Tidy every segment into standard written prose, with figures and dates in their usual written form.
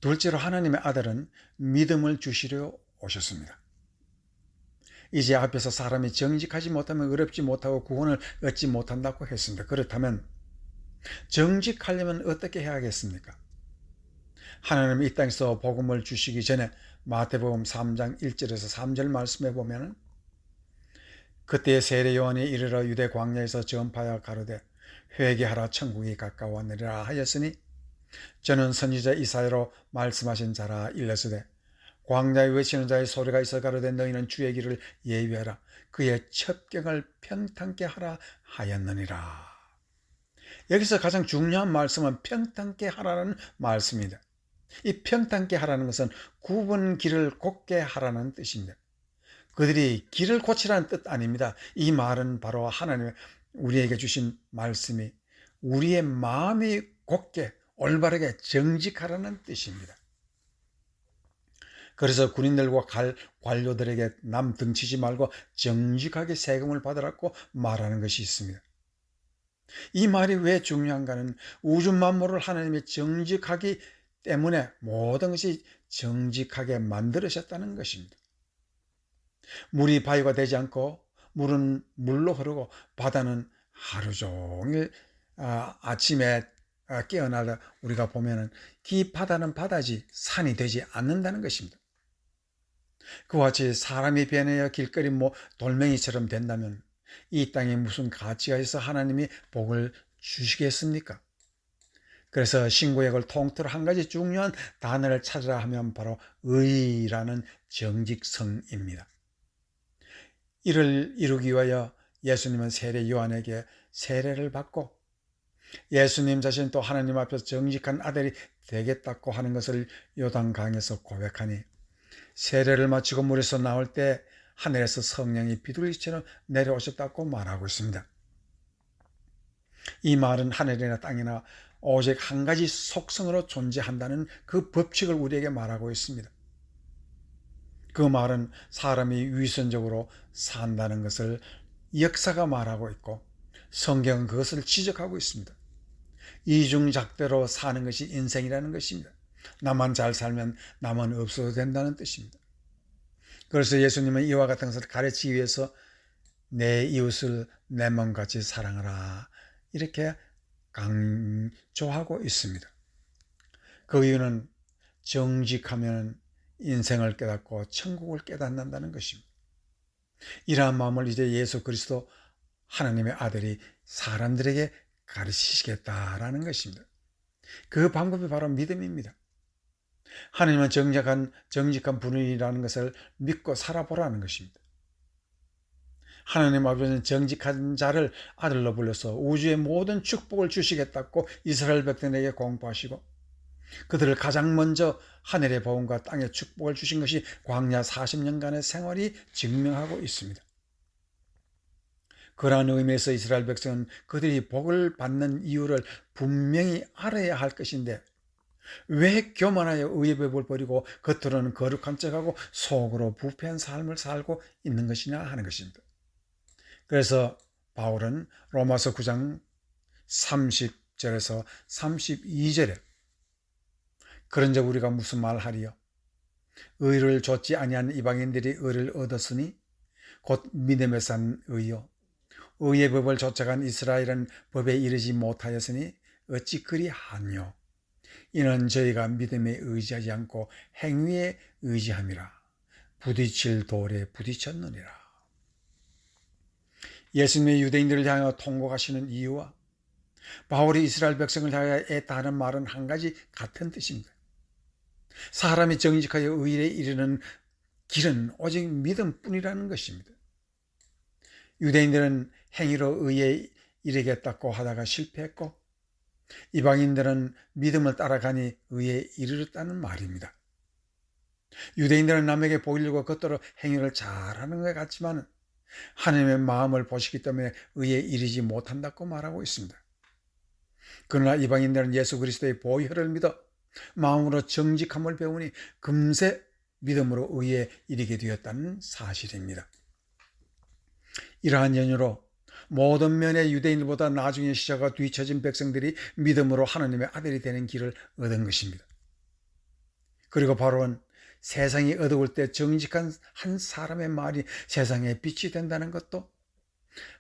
둘째로 하나님의 아들은 믿음을 주시려 오셨습니다. 이제 앞에서 사람이 정직하지 못하면 의롭지 못하고 구원을 얻지 못한다고 했습니다. 그렇다면 정직하려면 어떻게 해야겠습니까? 하나님이 이 땅에서 복음을 주시기 전에 마태복음 3장 1절에서 3절 말씀에 보면 그때 세례 요한이 이르러 유대 광야에서 전파하여 가로되 회개하라 천국이 가까웠느니라 하였으니 저는 선지자 이사야로 말씀하신 자라 일렀으되 광야에 외치는 자의 소리가 있어 가로되 너희는 주의 길을 예비하라 그의 첩경을 평탄케 하라 하였느니라. 여기서 가장 중요한 말씀은 평탄케 하라는 말씀입니다. 이 평탄케 하라는 것은 굽은 길을 곱게 하라는 뜻입니다. 그들이 길을 고치라는 뜻 아닙니다. 이 말은 바로 하나님의 우리에게 주신 말씀이 우리의 마음이 곱게 올바르게 정직하라는 뜻입니다. 그래서 군인들과 관료들에게 남 등치지 말고 정직하게 세금을 받으라고 말하는 것이 있습니다. 이 말이 왜 중요한가는 우주 만물을 하나님이 정직하기 때문에 모든 것이 정직하게 만들으셨다는 것입니다. 물이 바위가 되지 않고 물은 물로 흐르고 바다는 하루 종일 아침에 깨어나다 우리가 보면은 이 바다는 바다지 산이 되지 않는다는 것입니다. 그와 같이 사람이 변해야 길거리 돌멩이처럼 된다면 이 땅에 무슨 가치가 있어 하나님이 복을 주시겠습니까? 그래서 신구약을 통틀어 한 가지 중요한 단어를 찾으라 하면 바로 의라는 정직성입니다. 이를 이루기 위하여 예수님은 세례 요한에게 세례를 받고 예수님 자신 또 하나님 앞에서 정직한 아들이 되겠다고 하는 것을 요단강에서 고백하니 세례를 마치고 물에서 나올 때 하늘에서 성령이 비둘기처럼 내려오셨다고 말하고 있습니다. 이 말은 하늘이나 땅이나 오직 한 가지 속성으로 존재한다는 그 법칙을 우리에게 말하고 있습니다. 그 말은 사람이 위선적으로 산다는 것을 역사가 말하고 있고 성경은 그것을 지적하고 있습니다. 이중잣대로 사는 것이 인생이라는 것입니다. 나만 잘 살면 남은 없어도 된다는 뜻입니다. 그래서 예수님은 이와 같은 것을 가르치기 위해서 내 이웃을 내 몸같이 사랑하라 이렇게 강조하고 있습니다. 그 이유는 정직하면 인생을 깨닫고 천국을 깨닫는다는 것입니다. 이러한 마음을 이제 예수 그리스도 하나님의 아들이 사람들에게 가르치시겠다라는 것입니다. 그 방법이 바로 믿음입니다. 하나님은 정직한 분이라는 것을 믿고 살아보라는 것입니다. 하나님 아버지는 정직한 자를 아들로 불러서 우주의 모든 축복을 주시겠다고 이스라엘 백성에게 공포하시고 그들을 가장 먼저 하늘의 복음과 땅의 축복을 주신 것이 광야 40년간의 생활이 증명하고 있습니다. 그러한 의미에서 이스라엘 백성은 그들이 복을 받는 이유를 분명히 알아야 할 것인데 왜 교만하여 의의 법을 버리고 겉으로는 거룩한 척하고 속으로 부패한 삶을 살고 있는 것이냐 하는 것입니다. 그래서 바울은 로마서 9장 30절에서 32절에 그런즉 우리가 무슨 말하리요? 의를 좇지 아니한 이방인들이 의를 얻었으니 곧 믿음에 산 의요. 의의 법을 좇아간 이스라엘은 법에 이르지 못하였으니 어찌 그리하뇨? 이는 저희가 믿음에 의지하지 않고 행위에 의지함이라. 부딪힐 돌에 부딪혔느니라. 예수님의 유대인들을 향하여 통곡하시는 이유와 바울이 이스라엘 백성을 향하여 애타하는 말은 한 가지 같은 뜻입니다. 사람이 정직하여 의에 이르는 길은 오직 믿음뿐이라는 것입니다. 유대인들은 행위로 의에 이르겠다고 하다가 실패했고 이방인들은 믿음을 따라가니 의에 이르렀다는 말입니다. 유대인들은 남에게 보이려고 겉으로 행위를 잘하는 것 같지만 하나님의 마음을 보시기 때문에 의에 이르지 못한다고 말하고 있습니다. 그러나 이방인들은 예수 그리스도의 보혈을 믿어 마음으로 정직함을 배우니 금세 믿음으로 의에 이르게 되었다는 사실입니다. 이러한 연유로 모든 면의 유대인들보다 나중에 시작과 뒤처진 백성들이 믿음으로 하나님의 아들이 되는 길을 얻은 것입니다. 그리고 바로는 세상이 어두울 때 정직한 한 사람의 말이 세상에 빛이 된다는 것도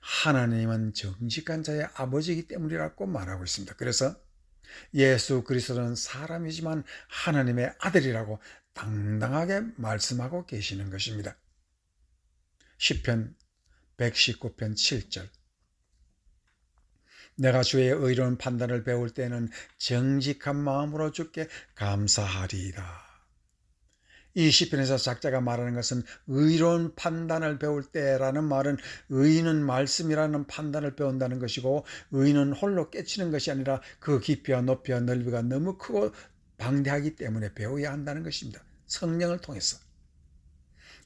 하나님은 정직한 자의 아버지이기 때문이라고 말하고 있습니다. 그래서 예수 그리스도는 사람이지만 하나님의 아들이라고 당당하게 말씀하고 계시는 것입니다. 시편 119편 7절. 내가 주의 의로운 판단을 배울 때는 정직한 마음으로 주께 감사하리이다. 이 시편에서 작자가 말하는 것은 의로운 판단을 배울 때라는 말은 의인은 말씀이라는 판단을 배운다는 것이고, 의인은 홀로 깨치는 것이 아니라 그 깊이와 높이와 넓이가 너무 크고 방대하기 때문에 배워야 한다는 것입니다. 성령을 통해서.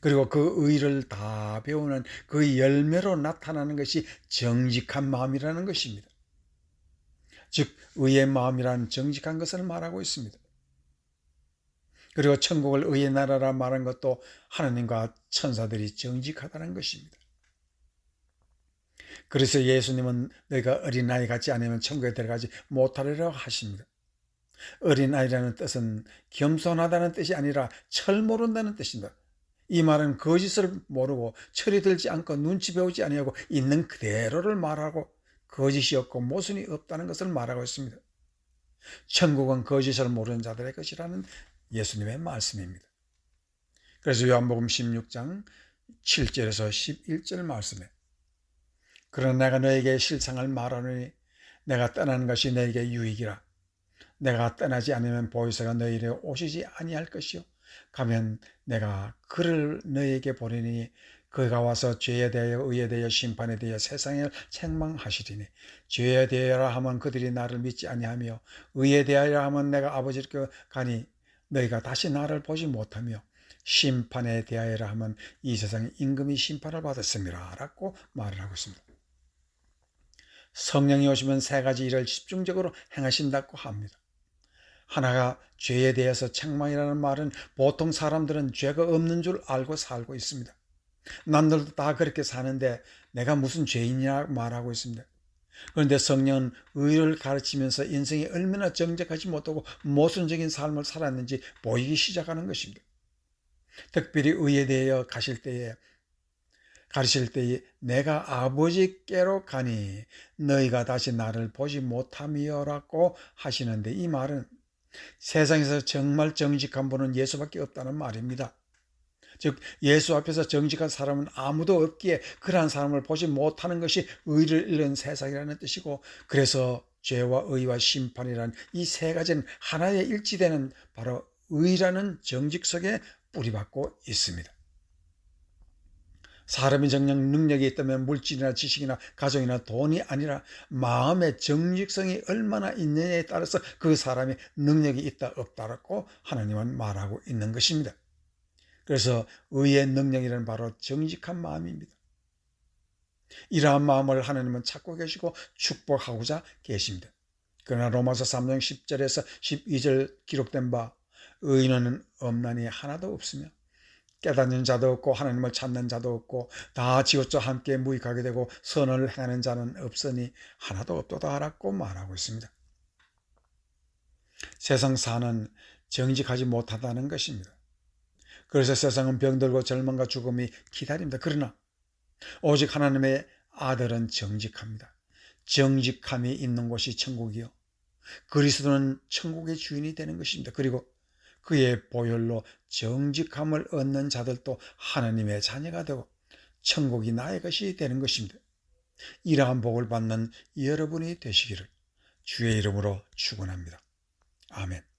그리고 그 의를 다 배우는 그 열매로 나타나는 것이 정직한 마음이라는 것입니다. 즉 의의 마음이란 정직한 것을 말하고 있습니다. 그리고 천국을 의의 나라라 말한 것도 하나님과 천사들이 정직하다는 것입니다. 그래서 예수님은 너희가 어린아이 같지 않으면 천국에 들어가지 못하리라고 하십니다. 어린아이라는 뜻은 겸손하다는 뜻이 아니라 철 모른다는 뜻입니다. 이 말은 거짓을 모르고 철이 들지 않고 눈치 배우지 아니하고 있는 그대로를 말하고 거짓이 없고 모순이 없다는 것을 말하고 있습니다. 천국은 거짓을 모르는 자들의 것이라는 예수님의 말씀입니다. 그래서 요한복음 16장 7절에서 11절 말씀에 그러나 내가 너에게 실상을 말하노니 내가 떠나는 것이 너에게 유익이라. 내가 떠나지 않으면 보혜사가 너희에게 오시지 아니할 것이요 가면 내가 그를 너희에게 보내니 그가 와서 죄에 대하여 의에 대하여 심판에 대하여 세상을 책망하시리니 죄에 대하여라 하면 그들이 나를 믿지 아니하며 의에 대하여라 하면 내가 아버지께 가니 너희가 다시 나를 보지 못하며 심판에 대하여라 하면 이 세상의 임금이 심판을 받았습니다 라고 말을 하고 있습니다. 성령이 오시면 세 가지 일을 집중적으로 행하신다고 합니다. 하나가 죄에 대해서 책망이라는 말은 보통 사람들은 죄가 없는 줄 알고 살고 있습니다. 남들도 다 그렇게 사는데 내가 무슨 죄인이냐 말하고 있습니다. 그런데 성령은 의를 가르치면서 인생이 얼마나 정직하지 못하고 모순적인 삶을 살았는지 보이기 시작하는 것입니다. 특별히 의에 대하여 가르칠 때에 내가 아버지께로 가니 너희가 다시 나를 보지 못하미요라고 하시는데 이 말은 세상에서 정말 정직한 분은 예수밖에 없다는 말입니다. 즉 예수 앞에서 정직한 사람은 아무도 없기에 그러한 사람을 보지 못하는 것이 의를 잃는 세상이라는 뜻이고, 그래서 죄와 의와 심판이라는 이 세 가지는 하나에 일치되는 바로 의라는 정직 속에 뿌리박고 있습니다. 사람이 정녕 능력이 있다면 물질이나 지식이나 가정이나 돈이 아니라 마음의 정직성이 얼마나 있느냐에 따라서 그 사람이 능력이 있다 없다라고 하나님은 말하고 있는 것입니다. 그래서 의의 능력이란 바로 정직한 마음입니다. 이러한 마음을 하나님은 찾고 계시고 축복하고자 계십니다. 그러나 로마서 3장 10절에서 12절 기록된 바 의인은 없나니 하나도 없으며 깨닫는 자도 없고 하나님을 찾는 자도 없고 다 지옥과 함께 무익하게 되고 선을 행하는 자는 없으니 하나도 없도다라고 말하고 있습니다. 세상 사는 정직하지 못하다는 것입니다. 그래서 세상은 병들고 절망과 죽음이 기다립니다. 그러나 오직 하나님의 아들은 정직합니다. 정직함이 있는 곳이 천국이요 그리스도는 천국의 주인이 되는 것입니다. 그리고 그의 보혈로 정직함을 얻는 자들도 하나님의 자녀가 되고 천국이 나의 것이 되는 것입니다. 이러한 복을 받는 여러분이 되시기를 주의 이름으로 축원합니다. 아멘.